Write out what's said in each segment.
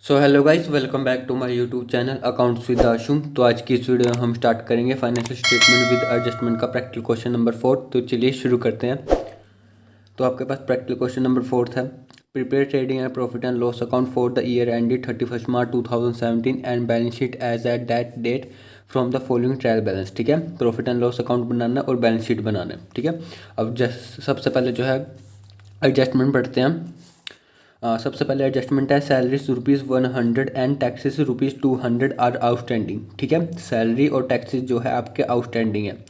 So hello guys, welcome back to my YouTube channel accounts with Ashum. तो आज की इस वीडियो में हम स्टार्ट करेंगे फाइनेंशियल स्टेटमेंट विद एडजस्टमेंट का प्रैक्टिकल क्वेश्चन नंबर 4। तो चलिए शुरू करते हैं। तो आपके पास प्रैक्टिकल क्वेश्चन नंबर 4 है। Prepare trading and profit and loss account for the year ended 31 March 2017 and balance sheet as at that date from the following trial balance. ठीक है, प्रॉफिट एंड लॉस अकाउंट बनाना और balance sheet बनाना है। ठीक है, अब सबसे पहले जो है एडजस्टमेंट पढ़ते हैं हम। सबसे पहले एडजस्टमेंट है salaries ₹100 and taxes ₹200 are outstanding. ठीक है, सैलरी और टैक्सेस जो है आपके आउटस्टैंडिंग है,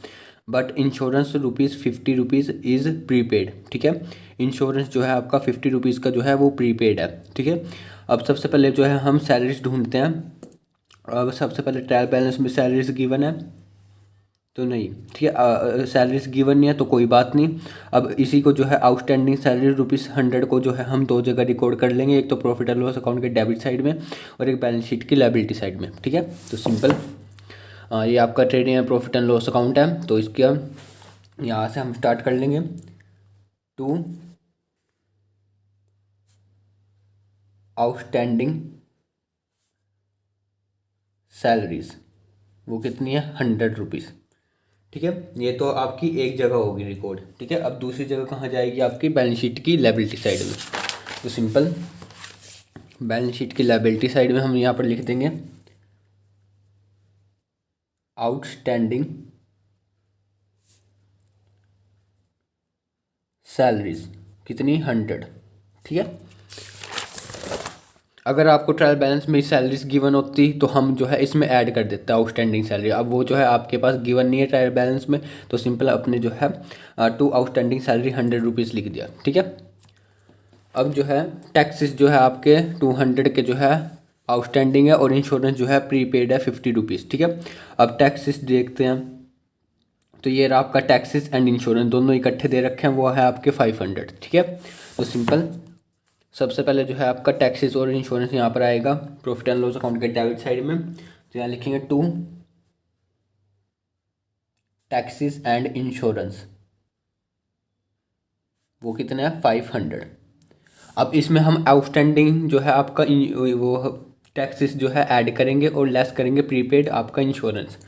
बट इंश्योरेंस ₹50 इज़ प्रीपेड। ठीक है, इंश्योरेंस जो है आपका ₹50 का जो है वो प्रीपेड है। ठीक है, अब सबसे पहले जो है हम सैलरीज ढूंढते हैं। अब सबसे पहले ट्रायल बैलेंस में सैलरीज गिवन है तो नहीं, ठीक है, सैलरीज गिवन नहीं है तो कोई बात नहीं। अब इसी को जो है आउटस्टैंडिंग सैलरी ₹100 को जो है हम दो जगह रिकॉर्ड कर लेंगे, एक तो प्रॉफिट एंड लॉस अकाउंट के डेबिट साइड में और एक बैलेंस शीट की लायबिलिटी साइड में। ठीक है, तो सिंपल ये आपका trading and profit and loss account है। तो इसके यहाँ से हम स्टार्ट कर लेंगे। टू आउटस्टैंडिंग सैलरीज, वो कितनी है ₹100। ठीक है, ये तो आपकी एक जगह होगी रिकॉर्ड। ठीक है, अब दूसरी जगह कहाँ जाएगी आपकी बैलेंस शीट की लायबिलिटी साइड में। तो सिंपल बैलेंस शीट की लायबिलिटी साइड में हम यहाँ पर लिख देंगे आउटस्टैंडिंग सैलरीज कितनी 100। ठीक है, अगर आपको ट्रायल बैलेंस में सैलरीज गिवन होती तो हम जो है इसमें ऐड कर देते हैं आउटस्टैंडिंग सैलरी। अब वो जो है आपके पास गिवन नहीं है ट्रायल बैलेंस में, तो सिंपल अपने जो है टू आउटस्टैंडिंग सैलरी ₹100 लिख दिया। ठीक है, अब जो है टैक्सेस जो है आपके 200 के जो है आउटस्टैंडिंग है और इंश्योरेंस जो है प्रीपेड है ₹50। ठीक है, अब टैक्सेस देखते हैं। तो ये रहा आपका टैक्सेस एंड इंश्योरेंस दोनों इकट्ठे दे रखे हैं, वो है आपके 500। ठीक है, तो सिंपल सबसे पहले जो है आपका टैक्सेस और इंश्योरेंस यहाँ पर आएगा प्रॉफिट एंड लॉस अकाउंट के डेबिट साइड में। तो यहाँ लिखेंगे टू टैक्सेस एंड इंश्योरेंस, वो कितना है 500। अब इसमें हम आउटस्टैंडिंग जो है आपका वो टैक्सेस जो है ऐड करेंगे और लेस करेंगे प्रीपेड आपका इंश्योरेंस।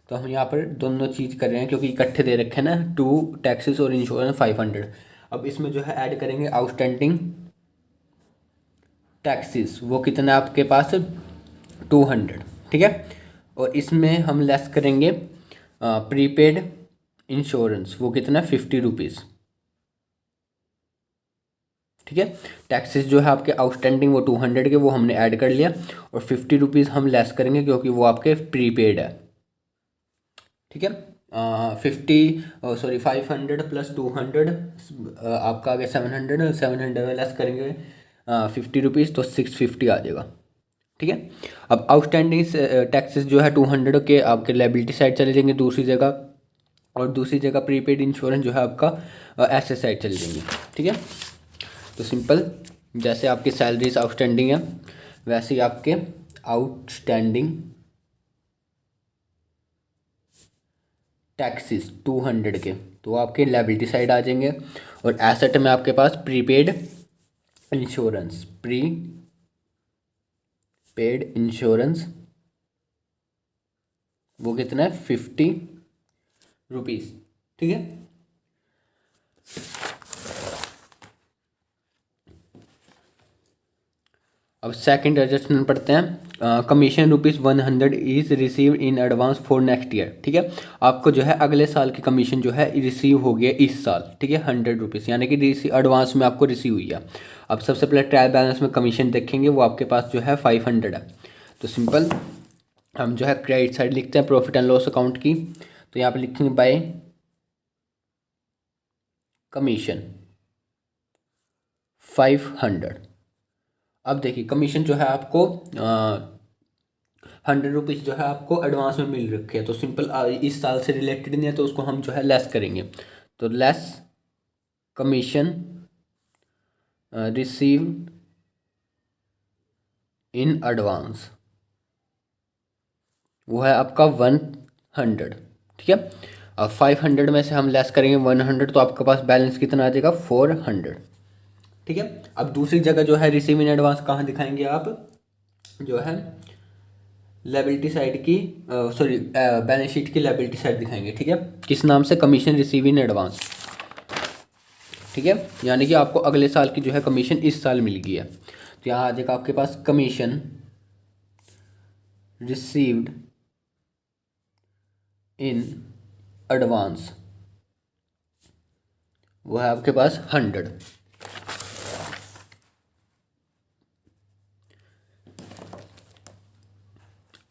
तो हम यहाँ पर दोनों चीज़ कर रहे हैं क्योंकि इकट्ठे दे रखे हैं ना, टू टैक्सेस और इंश्योरेंस 500। अब इसमें जो है ऐड करेंगे आउटस्टैंडिंग टैक्सेस, वो कितना है आपके पास 200। ठीक है, और इसमें हम लेस करेंगे प्रीपेड इंश्योरेंस, वो कितना है ₹50। ठीक है, टैक्सेस जो है आपके आउटस्टैंडिंग वो 200 के वो हमने ऐड कर लिया और ₹50 हम लेस करेंगे क्योंकि वो आपके प्रीपेड है। ठीक है, 500 प्लस 200 आपका आ गया 700 लेस करेंगे ₹50 तो 650 आ जाएगा। ठीक है, अब आउटस्टैंडिंग टैक्सेस जो है 200 के आपके लायबिलिटी साइड चले जाएंगे दूसरी जगह, और दूसरी जगह प्रीपेड इंश्योरेंस जो है आपका एसेट साइड चले जाएंगे। ठीक है, तो सिंपल जैसे आपकी सैलरीज आउटस्टैंडिंग है वैसे ही आपके आउटस्टैंडिंग टैक्सेस 200 के तो आपके लायबिलिटी साइड आ जाएंगे, और एसेट में आपके पास प्रीपेड इंश्योरेंस वो कितना है ₹50। ठीक है, अब सेकंड एडजस्टमेंट पढ़ते हैं। Commission ₹100 is receive in advance for next year. ठीक है, आपको जो है अगले साल की कमीशन जो है रिसीव हो गया इस साल। ठीक है, ₹100 यानी कि एडवांस में आपको रिसीव हुई है। अब सबसे पहले ट्रायल बैलेंस में कमीशन देखेंगे, वो आपके पास जो है 500 है। तो सिंपल हम जो है क्रेडिट साइड लिखते हैं प्रॉफिट एंड लॉस अकाउंट की। तो यहाँ पर लिखेंगे बाय कमीशन 500। अब देखिए कमीशन जो है आपको ₹100 जो है आपको एडवांस में मिल रखी है, तो सिंपल इस साल से रिलेटेड नहीं है तो उसको हम जो है लेस करेंगे। तो less commission receive in advance वो है आपका 100। ठीक है, अब 500 में से हम लेस करेंगे 100 तो आपके पास बैलेंस कितना आ जाएगा 400। ठीक है, अब दूसरी जगह जो है रिसीव इन एडवांस कहाँ दिखाएंगे आप, जो है लायबिलिटी साइड की सॉरी बैलेंस शीट की लायबिलिटी साइड दिखाएंगे। ठीक है, किस नाम से? Commission receive in advance. ठीक है, यानी कि आपको अगले साल की जो है कमीशन इस साल मिल गई है। तो यहाँ आ जाएगा आपके पास कमीशन रिसीव्ड इन एडवांस, वो है आपके पास 100।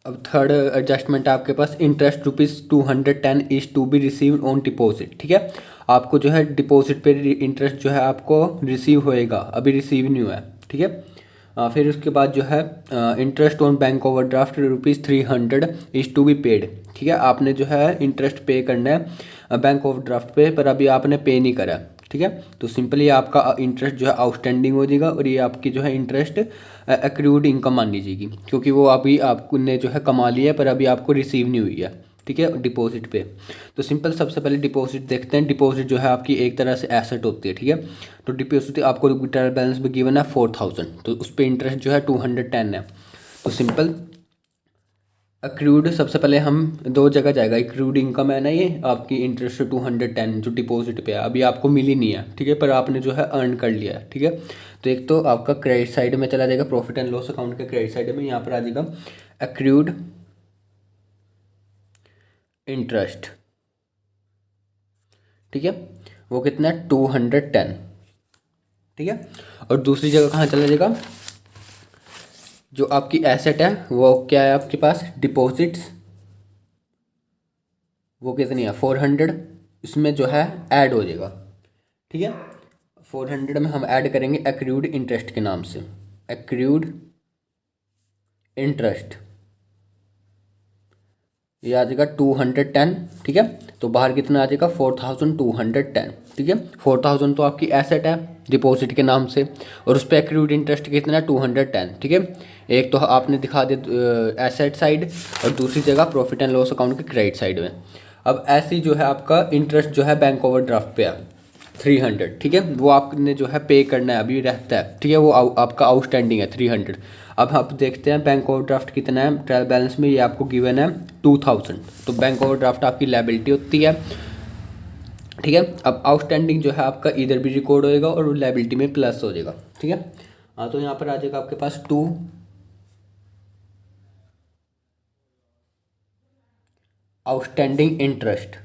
अब थर्ड एडजस्टमेंट है आपके पास, interest ₹210 is to be received on deposit. ठीक है, आपको जो है डिपॉजिट पे इंटरेस्ट जो है आपको रिसीव होएगा, अभी रिसीव नहीं हुआ है। ठीक है, फिर उसके बाद जो है interest on bank overdraft ₹300 is to be paid. ठीक है, आपने जो है इंटरेस्ट पे करना है बैंक ओवरड्राफ्ट पे, पर अभी आपने पे नहीं करा। ठीक है, तो सिंपली आपका इंटरेस्ट जो है आउटस्टैंडिंग हो जाएगा और ये आपकी जो है इंटरेस्ट एक्रूड इनकम मानी जाएगी, क्योंकि वो अभी आपने जो है कमा लिया है पर अभी आपको रिसीव नहीं हुई है। ठीक है, डिपॉजिट पे। तो सिंपल सबसे पहले डिपॉजिट देखते हैं। डिपॉजिट जो है आपकी एक तरह से एसेट होती है। ठीक है, तो डिपॉजिट आपको ट्रायल बैलेंस में गिवन है 4000, तो उस पर इंटरेस्ट जो है 210 है। तो सिंपल अक्रूड सबसे पहले हम दो जगह जाएगा, अक्रूड इनकम है ना, ये आपकी इंटरेस्ट 210 जो डिपॉजिट पे है, अभी आपको मिली नहीं है। ठीक है, पर आपने जो है अर्न कर लिया है। ठीक है, तो एक तो आपका क्रेडिट साइड में चला जाएगा, प्रॉफिट एंड लॉस अकाउंट के क्रेडिट साइड में यहाँ पर आ जाएगा अक्रूड इंटरेस्ट। ठीक है, वो कितना है? 210। ठीक है, और दूसरी जगह कहाँ चला जाएगा? जो आपकी एसेट है वो क्या है आपके पास? डिपॉजिट्स, वो कितनी है? 400। इसमें जो है ऐड हो जाएगा। ठीक है, 400 में हम ऐड करेंगे एक्रूड इंटरेस्ट के नाम से, एक्रूड इंटरेस्ट, ये आ जाएगा 210। ठीक है, तो बाहर कितना आ जाएगा? 4210। ठीक है, 4000 तो आपकी एसेट है डिपॉजिट के नाम से, और उस पर एक्रूड इंटरेस्ट कितना है? 210। ठीक है, एक तो आपने दिखा दिया एसेट साइड और दूसरी जगह प्रॉफिट एंड लॉस अकाउंट के क्रेडिट साइड में। अब ऐसी जो है आपका इंटरेस्ट जो है बैंक ओवरड्राफ्ट पे है 300। ठीक है, वो आपने जो है पे करना है, अभी रहता है। ठीक है, वो आपका आउटस्टैंडिंग है 300। अब आप देखते हैं बैंक ओवरड्राफ्ट कितना है ट्रायल बैलेंस में, ये आपको गिवन है 2000। तो बैंक ओवरड्राफ्ट आपकी लायबिलिटी होती है। ठीक है, अब आउटस्टैंडिंग जो है आपका इधर भी रिकॉर्ड होएगा और लायबिलिटी में प्लस हो जाएगा। ठीक है, हाँ, तो यहाँ पर आ जाएगा आपके पास 2 आउटस्टैंडिंग इंटरेस्ट।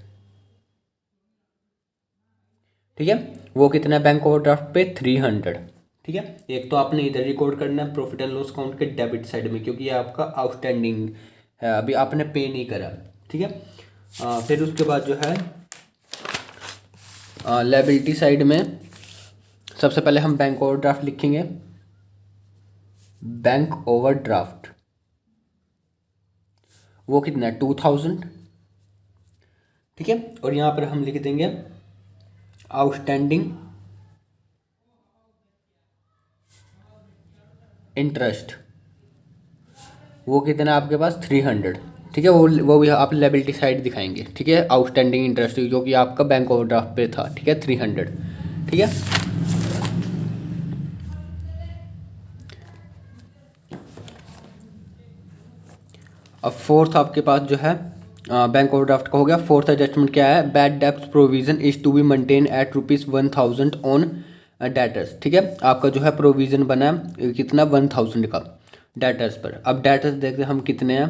ठीक है, वो कितना है बैंक ओवरड्राफ्ट पे? 300। ठीक है, एक तो आपने इधर रिकॉर्ड करना है प्रॉफिट एंड लॉस अकाउंट के डेबिट साइड में, क्योंकि ये आपका आउटस्टैंडिंग है, अभी आपने पे नहीं करा। ठीक है, फिर उसके बाद जो है लायबिलिटी साइड में सबसे पहले हम बैंक ओवरड्राफ्ट लिखेंगे, बैंक ओवरड्राफ्ट वो कितना है? 2000। ठीक है, और यहाँ पर हम लिख देंगे आउटस्टैंडिंग इंटरेस्ट, वो कितना है आपके पास? 300। ठीक है, वो भी आप लायबिलिटी साइड दिखाएंगे। ठीक है, आउटस्टैंडिंग इंटरेस्ट जो कि आपका बैंक ओवरड्राफ्ट पे था। ठीक है, 300। ठीक है, अब फोर्थ आपके पास जो है बैंक ओवरड्राफ्ट का हो गया। फोर्थ एडजस्टमेंट क्या है? Bad debts provision is to be maintain at ₹1000 on debtors. ठीक है, आपका जो है प्रोविजन बना है कितना? 1000 का डेटर्स पर। अब डेटर्स देखते हैं हम कितने हैं,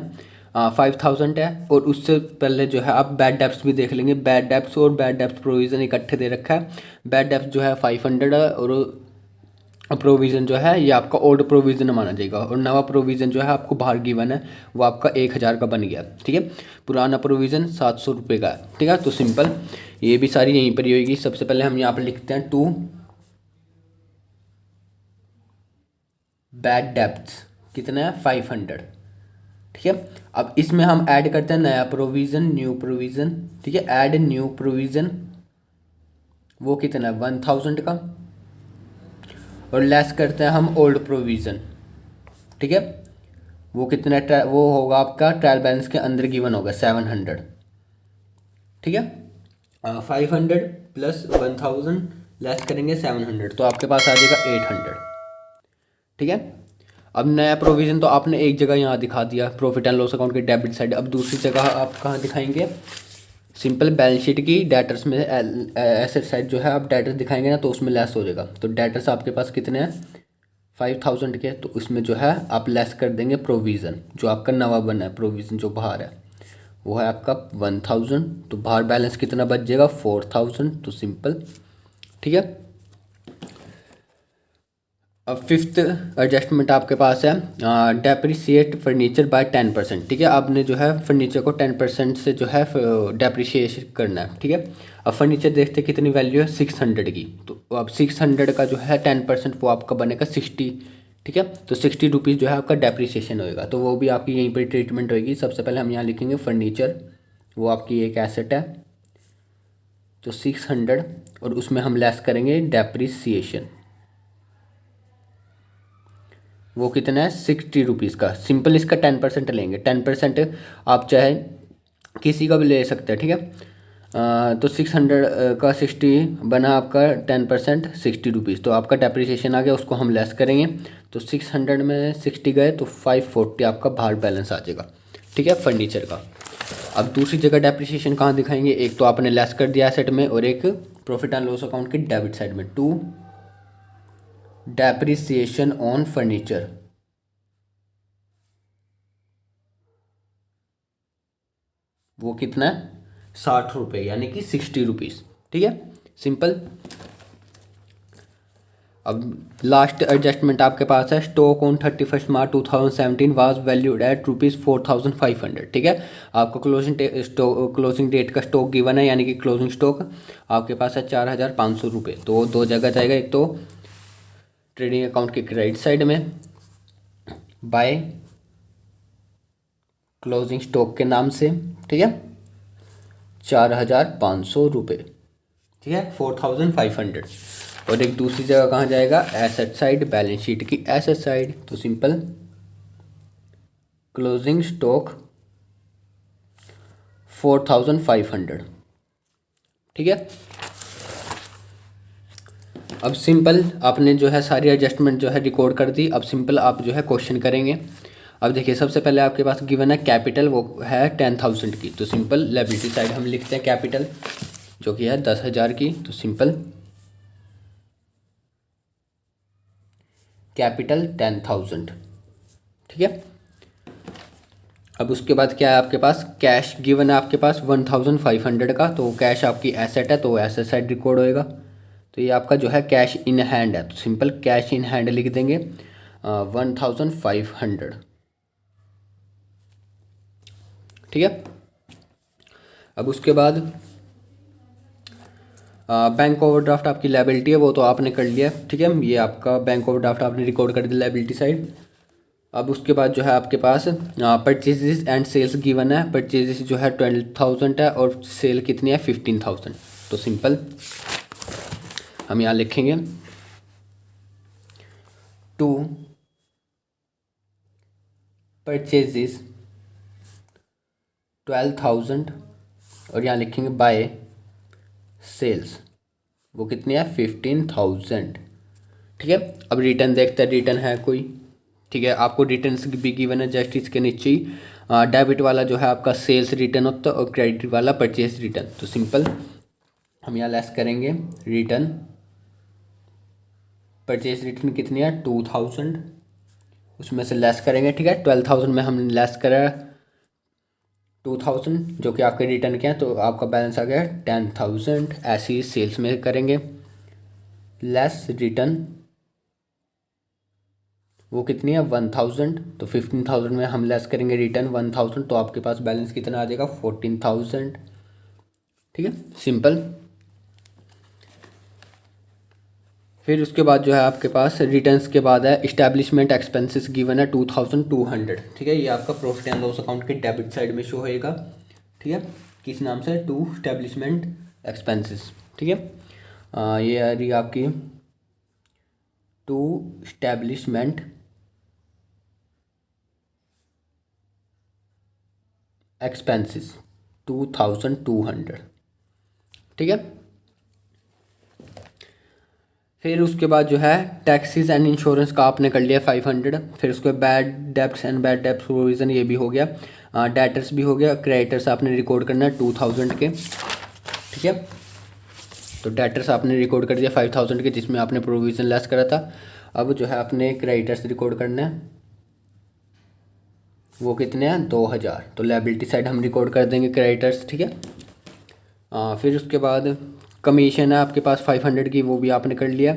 5000 है, और उससे पहले जो है आप बैड डेब्ट्स भी देख लेंगे। बैड डेब्ट्स और बैड डेब्ट्स प्रोविजन इकट्ठे दे रखा है। बैड डेब्ट्स जो है 500 है, और प्रोविज़न जो है ये आपका ओल्ड प्रोविज़न माना जाएगा, और नवा प्रोविज़न जो है आपको बाहर गिवन है वो आपका 1000 का बन गया। ठीक है, पुराना प्रोविज़न 700 रुपये का है। ठीक है, तो सिंपल ये भी सारी यहीं पर ही होगी। सबसे पहले हम यहाँ पर लिखते हैं 2 बैड डेब्ट्स, कितना है? 500। ठीक है, अब इसमें हम ऐड करते हैं नया प्रोविज़न, न्यू प्रोविज़न। ठीक है, ऐड न्यू प्रोविज़न, वो कितना है? 1000 का, और लेस करते हैं हम ओल्ड प्रोविज़न। ठीक है, वो कितना वो होगा आपका ट्रायल बैलेंस के अंदर गिवन होगा 700। ठीक है, 500 प्लस 1000 लेस करेंगे 700, तो आपके पास आ जाएगा 800। ठीक है, अब नया प्रोविज़न तो आपने एक जगह यहाँ दिखा दिया, प्रॉफिट एंड लॉस अकाउंट की डेबिट साइड। अब दूसरी जगह आप कहाँ दिखाएंगे? सिंपल बैलेंस शीट की डेटर्स में एसेट साइड जो है आप डेटर्स दिखाएंगे ना, तो उसमें लेस हो जाएगा। तो डेटर्स आपके पास कितने हैं? 5000 के। तो उसमें जो है आप लेस कर देंगे प्रोविज़न, जो आपका नवा बना है प्रोविज़न जो बाहर है वो है आपका 1000। तो बाहर बैलेंस कितना बच जाएगा? 4000। तो सिंपल, ठीक है। अब फिफ्थ एडजस्टमेंट आपके पास है डेप्रिसिएट फर्नीचर बाय 10%, ठीक है। आपने जो है फर्नीचर को 10% से जो है डेप्रिसिएट करना है, ठीक है। अब फर्नीचर देखते कितनी वैल्यू है? 600 की। तो अब 600 का जो है 10% वो आपका बनेगा 60, ठीक है। तो 60 रुपीज़ जो है आपका डेप्रिसिएशन होएगा। तो वो भी आपकी यहीं पर ट्रीटमेंट होएगी। सबसे पहले हम यहाँ लिखेंगे फर्नीचर, वो आपकी एक एसेट है, तो 600 और उसमें हम लेस करेंगे डेप्रिसिएशन। वो कितना है? 60 रुपीज़ का। सिंपल इसका 10% लेंगे। 10% आप चाहे किसी का भी ले सकते हैं, ठीक है। तो 600 का 60 बना आपका 10% 60 रुपीज़। तो आपका डेप्रिसिएशन आ गया, उसको हम लेस करेंगे। तो 600 में 60 गए तो 540 आपका बाहर बैलेंस आ जाएगा, ठीक है, फर्नीचर का। अब दूसरी जगह डेप्रिसिएशन कहाँ दिखाएंगे? एक तो आपने लेस कर दिया एसेट में, और एक प्रॉफिट एंड लॉस अकाउंट की डेबिट साइड में। टू डेप्रिसिएशन ऑन फर्नीचर, वो कितना है? 60 रुपये, यानी कि 60 रुपीज़, ठीक है, सिंपल। अब लास्ट एडजस्टमेंट आपके पास है stock on 31 March 2017 was valued at ₹4500, ठीक है। आपको क्लोजिंग डेट का स्टॉक गिवन है, यानी कि क्लोजिंग स्टॉक आपके पास है 4500 रुपये। तो दो जगह जाएगा, एक तो ट्रेडिंग अकाउंट के क्रेडिट साइड में बाय क्लोजिंग स्टॉक के नाम से, ठीक है, 4500 रुपये, ठीक है, 4500। और एक दूसरी जगह कहाँ जाएगा? एसेट साइड, बैलेंस शीट की एसेट साइड। तो सिंपल क्लोजिंग स्टॉक 4500, ठीक है। अब सिंपल आपने जो है सारी एडजस्टमेंट जो है रिकॉर्ड कर दी। अब सिंपल आप जो है क्वेश्चन करेंगे। अब देखिए, सबसे पहले आपके पास गिवन है कैपिटल, वो है 10,000 की। तो सिंपल लायबिलिटी साइड हम लिखते हैं कैपिटल, जो कि है 10,000 की। तो सिंपल कैपिटल 10,000, ठीक है। अब उसके बाद क्या है आपके पास? कैश गिवन है आपके पास 1500 का। तो कैश आपकी एसेट है, तो एसेट साइड रिकॉर्ड होएगा। तो ये आपका जो है कैश इन हैंड है। तो सिंपल कैश इन हैंड लिख देंगे 1500, ठीक है। अब उसके बाद बैंक ओवरड्राफ्ट आपकी लायबिलिटी है, वो तो आपने कर लिया, ठीक है। ये आपका बैंक ओवरड्राफ्ट आपने रिकॉर्ड कर दिया लायबिलिटी साइड। अब उसके बाद जो है आपके पास परचेजेस एंड सेल्स गिवन है। परचेजेस जो है 12,000 है, और सेल कितनी है? 15,000। तो सिंपल हम यहाँ लिखेंगे टू परचेजेस 12,000, और यहाँ लिखेंगे बाय सेल्स, वो कितनी है? 15,000, ठीक है। अब रिटर्न देखते हैं, रिटर्न है कोई, ठीक है। आपको रिटर्न्स भी गिवन है जस्ट इसके नीचे ही। डेबिट वाला जो है आपका सेल्स रिटर्न होता है, और क्रेडिट वाला परचेज रिटर्न। तो सिंपल हम यहाँ लेस करेंगे रिटर्न, परचेज रिटर्न कितनी है? 2,000, उसमें से लेस करेंगे, ठीक है। 12,000 में हमने लेस करा 2,000, जो कि आपके रिटर्न के हैं, तो आपका बैलेंस आ गया 10,000। ऐसे ही सेल्स में करेंगे लेस रिटर्न, वो कितनी है? 1,000। तो 15,000 में हम लेस करेंगे रिटर्न 1,000, तो आपके पास बैलेंस कितना आ जाएगा? 14,000, ठीक है, सिंपल। फिर उसके बाद जो है आपके पास रिटर्न्स के बाद है इस्टेब्लिशमेंट एक्सपेंसेस गिवन है 2,200, ठीक है। ये आपका प्रॉफिट एंड लॉस अकाउंट के डेबिट साइड में शो होएगा, ठीक है, किस नाम से? टू इस्टेब्लिशमेंट एक्सपेंसेस, ठीक है। ये आ रही आपकी टू इस्टेब्लिशमेंट एक्सपेंसेस 2,200, ठीक है। फिर उसके बाद जो है टैक्सीज एंड इंश्योरेंस का आपने कर लिया 500। फिर उसके बैड डेब्ट्स एंड बैड डेब्ट प्रोविज़न ये भी हो गया, डेटर्स भी हो गया, क्रेडिटर्स आपने रिकॉर्ड करना है 2000 के, ठीक है। तो डेटर्स आपने रिकॉर्ड कर दिया 5000 के, जिसमें आपने प्रोविज़न लेस करा था। अब जो है आपने क्रेडिटर्स रिकॉर्ड करना है, वो कितने हैं 2000। तो लायबिलिटी साइड हम रिकॉर्ड कर देंगे क्रेडिटर्स, ठीक है। फिर उसके बाद कमीशन है आपके पास 500 की, वो भी आपने कर लिया।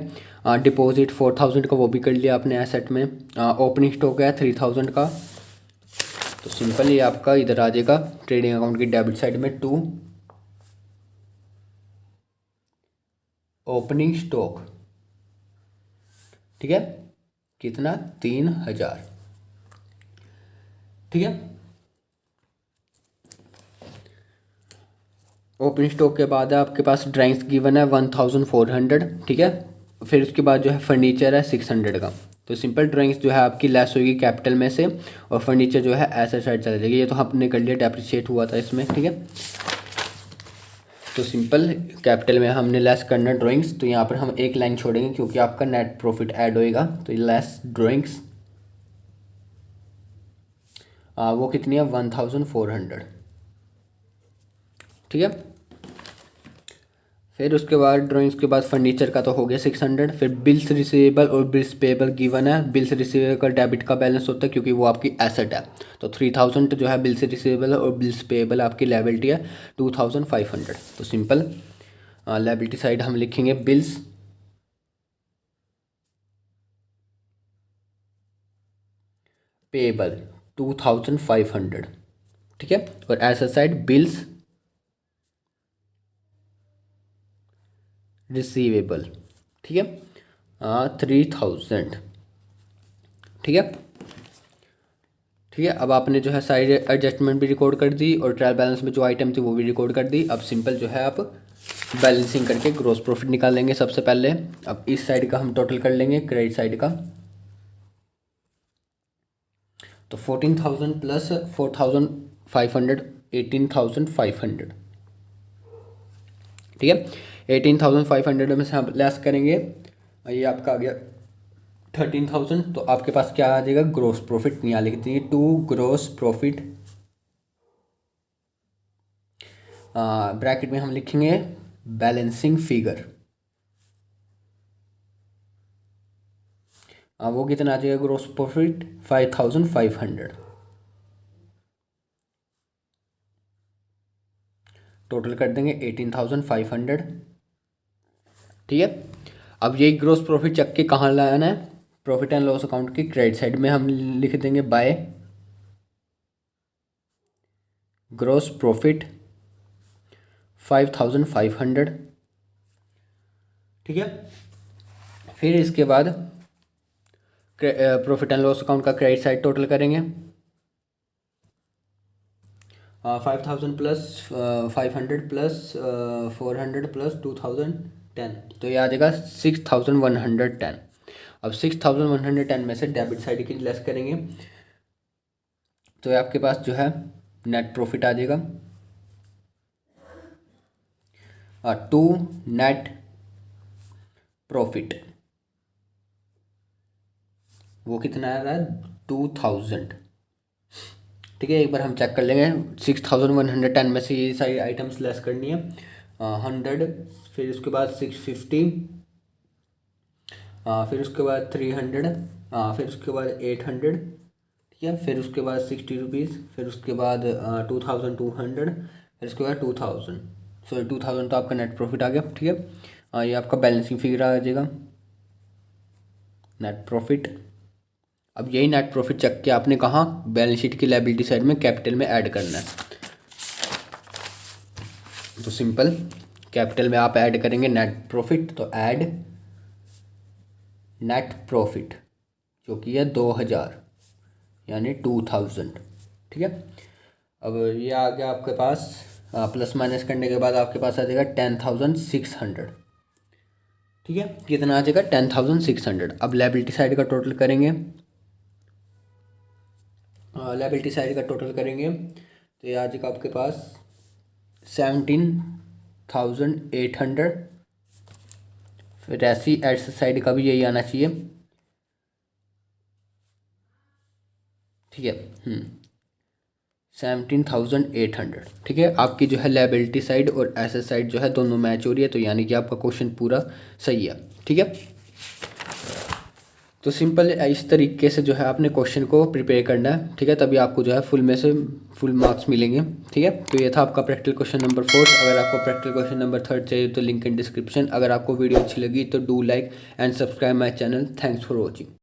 डिपॉजिट 4000 का, वो भी कर लिया आपने एसेट में। ओपनिंग स्टॉक है 3000 का। तो सिंपल ये आपका इधर आ जाएगा ट्रेडिंग अकाउंट की डेबिट साइड में 2 ओपनिंग स्टॉक, ठीक है, कितना 3000, ठीक है। ओपनिंग स्टॉक के बाद है आपके पास ड्राइंग्स गिवन है 1400, ठीक है। फिर उसके बाद जो है फर्नीचर है 600 का। तो सिंपल ड्राइंग्स जो है आपकी लेस होगी कैपिटल में से, और फर्नीचर जो है एसेट साइड चला जाएगी। ये तो हमने कर लिया, डेप्रिशिएट हुआ था इसमें, ठीक है। तो सिंपल कैपिटल में हमने लेस करना ड्राइंग्स, तो यहाँ पर हम एक लाइन छोड़ेंगे क्योंकि आपका नेट प्रॉफिट ऐड होएगा। तो लेस ड्राइंग्स वो कितनी है 1400, ठीक है। फिर उसके बाद ड्राइंग्स के बाद फर्नीचर का तो हो गया 600। फिर बिल्स रिसीवेबल और बिल्स पेएबल गिवन है। बिल्स रिसीवेबल का डेबिट का बैलेंस होता है क्योंकि वो आपकी एसेट है। तो 3000 जो है बिल्स रिसीवेबल है, और बिल्स पेएबल आपकी लायबिलिटी है 2500। तो सिंपल लायबिलिटी साइड हम लिखेंगे बिल्स पेएबल 2500, ठीक है। और एसेट साइड बिल्स रिसीवेबल, ठीक है, 3000, ठीक है, ठीक है। अब आपने जो है साइड एडजस्टमेंट भी रिकॉर्ड कर दी, और ट्रायल बैलेंस में जो आइटम थी वो भी रिकॉर्ड कर दी। अब सिंपल जो है आप बैलेंसिंग करके ग्रॉस प्रॉफिट निकालेंगे सबसे पहले। अब इस साइड का हम टोटल कर लेंगे क्रेडिट साइड का। तो 14,000 प्लस 4,500 18,500, ठीक है। 18,500 में से हम लेस करेंगे, ये आपका आ गया 13,000। तो आपके पास क्या आ जाएगा ग्रोस प्रॉफिट, यहाँ लिख दीजिए टू ग्रोस प्रॉफिट, ब्रैकेट में हम लिखेंगे बैलेंसिंग फिगर। वो कितना आ जाएगा ग्रोस प्रॉफिट 5,500। टोटल कर देंगे 18,500, ठीक है। अब यही ग्रोस प्रॉफिट चक के कहाँ लाना है, प्रॉफिट एंड लॉस अकाउंट की क्रेडिट साइड में हम लिख देंगे बाय ग्रोस प्रॉफिट 5,500, ठीक है। फिर इसके बाद प्रॉफिट एंड लॉस अकाउंट का क्रेडिट साइड टोटल करेंगे, 5,000 प्लस 500 प्लस 400 प्लस 2,010, तो ये आ जाएगा 6,110। अब 6,110 में से डेबिट साइड की लेस करेंगे, तो ये आपके पास जो है नेट प्रॉफिट आ जाएगा, टू नेट प्रॉफिट वो कितना आ रहा है 2,000, ठीक है। एक बार हम चेक कर लेंगे। 6,110 में से ये सारी आइटम्स लेस करनी है, 100, फिर उसके बाद 650, फिर उसके बाद 300, फिर उसके बाद 800, ठीक है। फिर उसके बाद 60 रुपीज़, फिर उसके बाद 2,200, फिर उसके बाद 2,000, सॉरी 2,000 तो आपका नेट प्रॉफिट आ गया, ठीक है। ये आपका बैलेंसिंग फिगर आ जाएगा नेट प्रॉफिट। अब यही नेट प्रॉफिट चेक के आपने कहाँ बैलेंस शीट की लायबिलिटी साइड में कैपिटल में ऐड करना है। तो सिंपल कैपिटल में आप ऐड करेंगे नेट प्रॉफिट, तो ऐड नेट प्रॉफिट जो कि है 2,000 यानी 2,000, ठीक है। अब ये आ गया आपके पास, प्लस माइनस करने के बाद आपके पास आ जाएगा 10,600, ठीक है। कितना आ जाएगा 10,600। अब लायबिलिटी साइड का टोटल करेंगे, लायबिलिटी साइड का टोटल करेंगे तो ये आ जाएगा आपके पास 17,800 फिर ऐसी एस साइड का भी यही आना चाहिए, ठीक है। 17,800, ठीक है। आपकी जो है लायबिलिटी साइड और एसेट साइड जो है दोनों मैच हो रही है, तो यानी कि आपका क्वेश्चन पूरा सही है, ठीक है। तो सिंपल इस तरीके से जो है आपने क्वेश्चन को प्रिपेयर करना है, ठीक है, तभी आपको जो है फुल में से फुल मार्क्स मिलेंगे, ठीक है। तो ये था आपका प्रैक्टिकल क्वेश्चन नंबर 4। अगर आपको प्रैक्टिकल क्वेश्चन नंबर 3 चाहिए तो लिंक इन डिस्क्रिप्शन। अगर आपको वीडियो अच्छी लगी तो do like and subscribe my channel. Thanks for watching.